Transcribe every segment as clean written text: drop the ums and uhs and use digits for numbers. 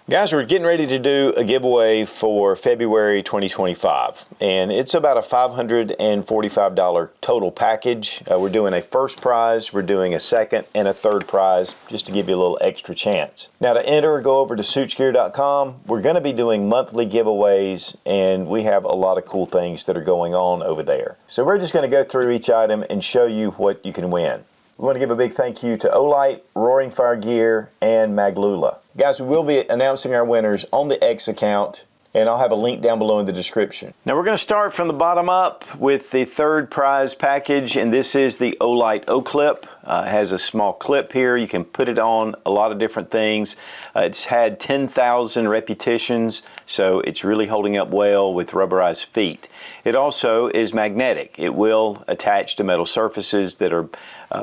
Guys, we're getting ready to do a giveaway for February 2025, and it's about a $545 total package. We're doing a first prize, we're doing a second and a third prize, just to give you a little extra chance. Now to enter, go over to Sootchgear.com. We're going to be doing monthly giveaways, and we have a lot of cool things that are going on over there. So we're just going to go through each item and show you what you can win. We want to give a big thank you to Olight, Roaring Fire Gear, and Maglula. Guys, we will be announcing our winners on the X account, and I'll have a link down below in the description. Now we're going to start from the bottom up with the third prize package, and this is the Olight O-Clip. It has a small clip here. You can put it on a lot of different things. It's had 10,000 repetitions, so it's really holding up well with rubberized feet. It also is magnetic. It will attach to metal surfaces that are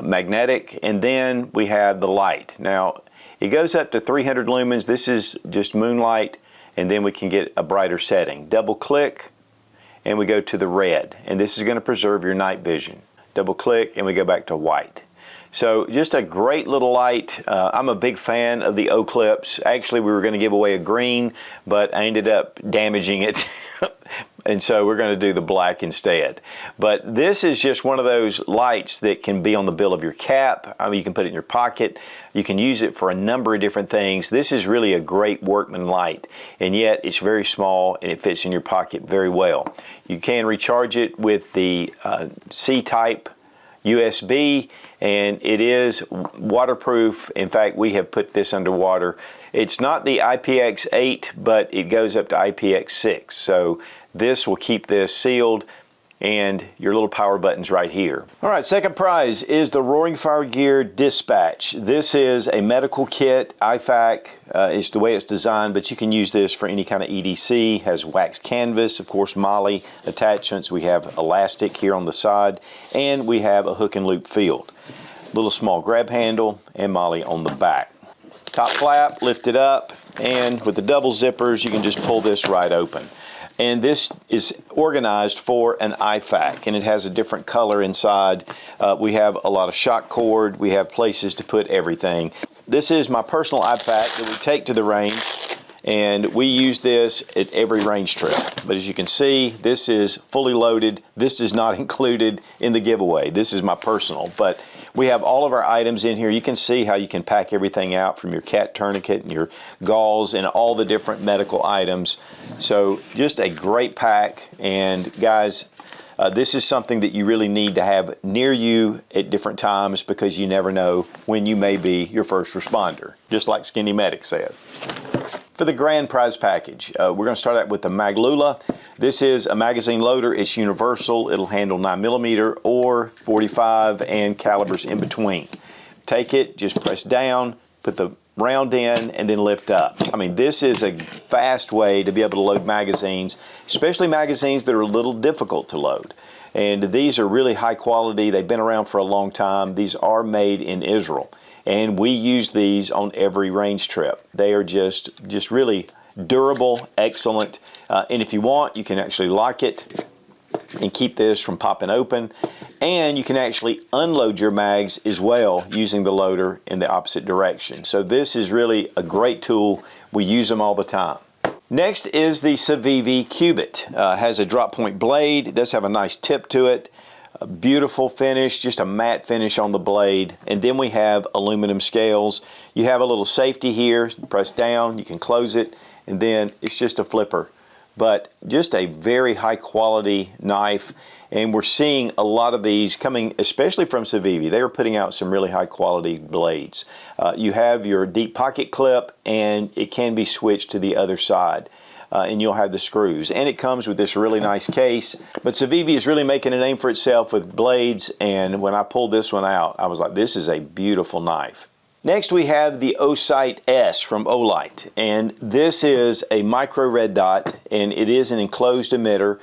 magnetic, and then we have the light. Now, it goes up to 300 lumens. This is just moonlight, and then we can get a brighter setting. Double click, and we go to the red, and this is going to preserve your night vision. Double click, and we go back to white. So just a great little light. I'm a big fan of the O-Clips. Actually, we were going to give away a green, but I ended up damaging it. And so we're going to do the black instead. But this is just one of those lights that can be on the bill of your cap. I mean, you can put it in your pocket. You can use it for a number of different things. This is really a great workman light, and yet it's very small and it fits in your pocket very well. You can recharge it with the C-type USB, and it is waterproof. In fact, we have put this underwater. It's not the IPX8, but it goes up to IPX6. So this will keep this sealed, and your little power button's right here. All right, second prize is the Roaring Fire Gear Dispatch. This is a medical kit. IFAK is the way it's designed, but you can use this for any kind of EDC. Has wax canvas, of course, MOLLE attachments. We have elastic here on the side, and we have a hook and loop field. Little small grab handle and MOLLE on the back. Top flap, lift it up, and with the double zippers, you can just pull this right open. And this is organized for an IFAK, and it has a different color inside. We have a lot of shock cord. We have places to put everything. This is my personal IFAK that we take to the range, and we use this at every range trip. But as you can see, this is fully loaded. This is not included in the giveaway. This is my personal, but we have all of our items in here. You can see how you can pack everything out, from your cat tourniquet and your gauze and all the different medical items. So just a great pack. And guys, this is something that you really need to have near you at different times, because you never know when you may be your first responder, just like Skinny Medic says. For the grand prize package, we're going to start out with the Maglula. This is a magazine loader. It's universal. It'll handle 9mm or 45 and calibers in between. Take it, just press down, put the round in, and then lift up. I mean, this is a fast way to be able to load magazines, especially magazines that are a little difficult to load. And these are really high quality. They've been around for a long time. These are made in Israel, and we use these on every range trip. They are just really durable, excellent. And if you want, you can actually lock it and keep this from popping open. And you can actually unload your mags as well using the loader in the opposite direction. So this is really a great tool. We use them all the time. Next is the Civivi Qubit. Has a drop point blade. It does have a nice tip to it. A beautiful finish, just a matte finish on the blade. And then we have aluminum scales. You have a little safety here. Press down, you can close it, and then it's just a flipper. But just a very high quality knife, and we're seeing a lot of these coming, especially from Civivi. They are putting out some really high quality blades. You have your deep pocket clip, and it can be switched to the other side. And you'll have the screws, and it comes with this really nice case. But Civivi is really making a name for itself with blades, and when I pulled this one out, I was like, this is a beautiful knife. Next we have the Osight S from Olight, and this is a micro red dot, and it is an enclosed emitter.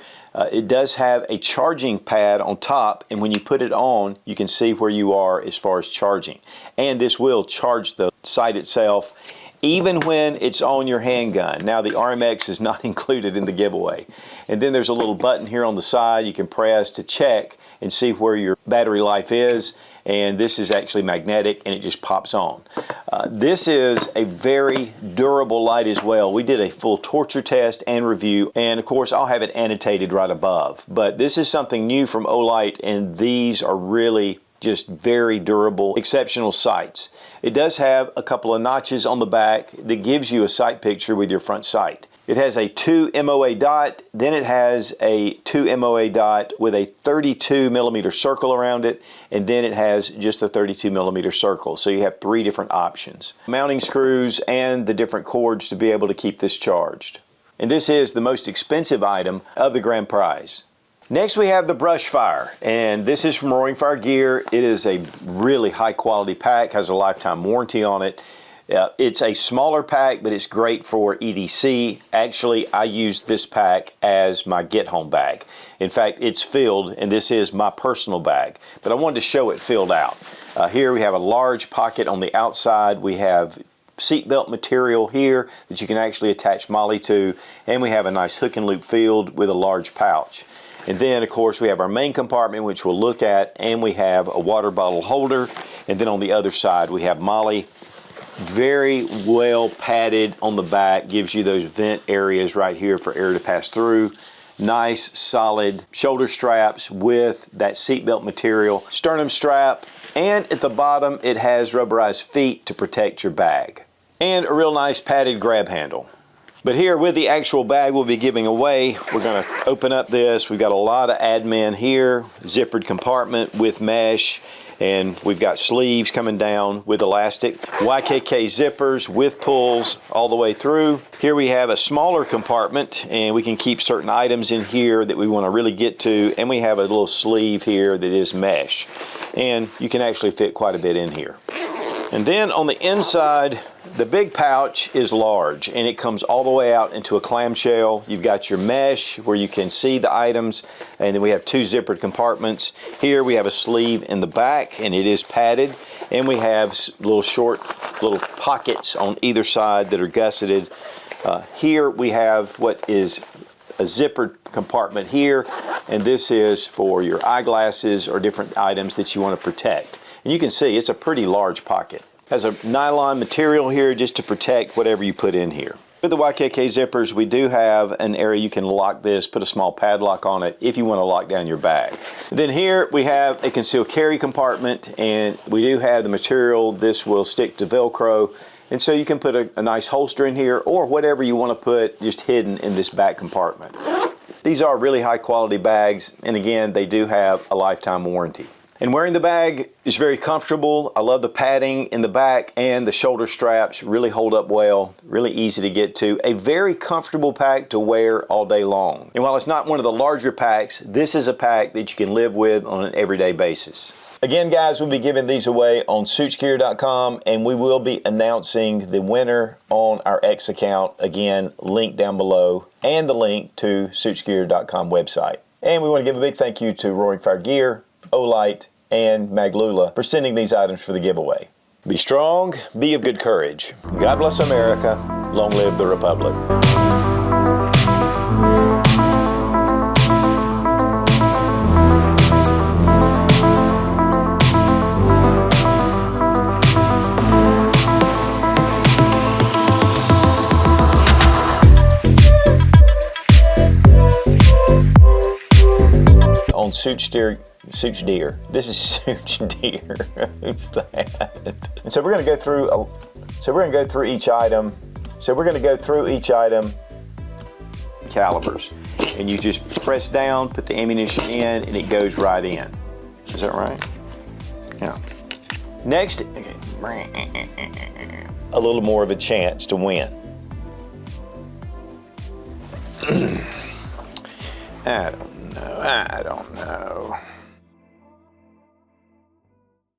It does have a charging pad on top, and when you put it on, you can see where you are as far as charging. And this will charge the sight itself even when it's on your handgun. Now the RMX is not included in the giveaway. And then there's a little button here on the side you can press to check and see where your battery life is. and this is actually magnetic and it just pops on. This is a very durable light as well. We did a full torture test and review, and of course I'll have it annotated right above. But this is something new from Olight, and these are really just very durable, exceptional sights. It does have a couple of notches on the back that gives you a sight picture with your front sight. It has a 2 MOA dot, then it has a 2 MOA dot with a 32 millimeter circle around it, and then it has just a 32 millimeter circle. So you have 3 different options. Mounting screws and the different cords to be able to keep this charged. And this is the most expensive item of the grand prize. Next we have the Brushfire, and this is from Roaring Fire Gear. It is a really high quality pack, has a lifetime warranty on it. It's a smaller pack, but it's great for EDC. Actually, I use this pack as my get home bag. In fact, it's filled, and this is my personal bag, but I wanted to show it filled out. Here we have a large pocket on the outside. We have seatbelt material here that you can actually attach MOLLE to, and we have a nice hook and loop filled with a large pouch. And then, of course, we have our main compartment, which we'll look at, and we have a water bottle holder. And then on the other side, we have MOLLE. Very well padded on the back, gives you those vent areas right here for air to pass through. Nice, solid shoulder straps with that seatbelt material, sternum strap, and at the bottom, it has rubberized feet to protect your bag. And a real nice padded grab handle. But here with the actual bag we'll be giving away, we're going to open up this. We've got a lot of admin here, zippered compartment with mesh, and we've got sleeves coming down with elastic, YKK zippers with pulls all the way through. Here we have a smaller compartment, and we can keep certain items in here that we want to really get to, and we have a little sleeve here that is mesh, and you can actually fit quite a bit in here. And then on the inside, the big pouch is large, and it comes all the way out into a clamshell. You've got your mesh where you can see the items, and then we have 2 zippered compartments. Here we have a sleeve in the back, and it is padded, and we have little pockets on either side that are gusseted. Here we have what is a zippered compartment here, and this is for your eyeglasses or different items that you want to protect. And you can see it's a pretty large pocket. Has a nylon material here just to protect whatever you put in here. With the YKK zippers, we do have an area you can lock this, put a small padlock on it if you want to lock down your bag. Then here we have a concealed carry compartment, and we do have the material. This will stick to Velcro, and so you can put a nice holster in here or whatever you want to put just hidden in this back compartment. These are really high quality bags, and again, they do have a lifetime warranty. And wearing the bag is very comfortable. I love the padding in the back, and the shoulder straps really hold up well, really easy to get to. A very comfortable pack to wear all day long. And while it's not one of the larger packs, this is a pack that you can live with on an everyday basis. Again, guys, we'll be giving these away on Sootchgear.com, and we will be announcing the winner on our X account. Again, link down below, and the link to Sootchgear.com website. And we want to give a big thank you to Roaring Fire Gear, Olight, and Maglula for sending these items for the giveaway. Be strong, be of good courage. God bless America. Long live the Republic. On Sootchgear. This is Sootchgear. Who's that? And so we're going to go through. So we're going to go through each item. Calibers, and you just press down, put the ammunition in, and it goes right in. Is that right? Yeah. Next, a little more of a chance to win. I don't know.